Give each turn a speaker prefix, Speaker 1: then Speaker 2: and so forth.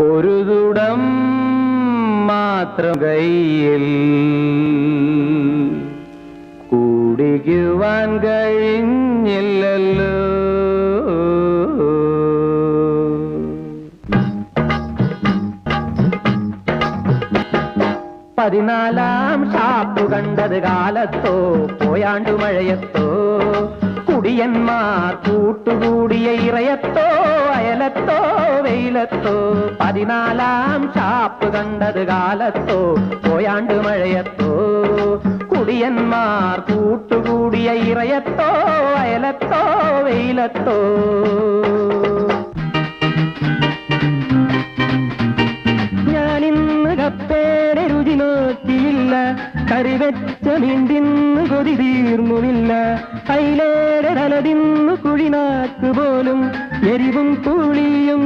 Speaker 1: ഒരു തുടം മാത്രം കയ്യിൽ കുടിക്കുവാൻ കഴിഞ്ഞില്ലല്ലോ. 14-ാം ഷാപ്പ് കണ്ടത് കാലത്തോ പോയാണ്ടു മഴയത്തോ കുടിയന്മാർ കൂട്ടുകൂടിയ ഇറയത്തോ അയലത്തോ വെയിലത്തോ. 14-ാം ഷാപ്പ് കണ്ടത് കാലത്തോ പോയാണ്ടു മഴയത്തോ കുടിയന്മാർ കൂട്ടുകൂടിയ ഇറയത്തോ അയലത്തോ വെയിലത്തോ. ഞാനിന്ന് കപ്പേടെ രുചി നോക്കിയില്ല, കറിവെച്ച മീണ്ടിന്ന് കൊതി തീർന്നുമില്ല. അയിലേടെ തലതിന്നു കുഴിനാക്ക് പോലും എരിവും പുളിയും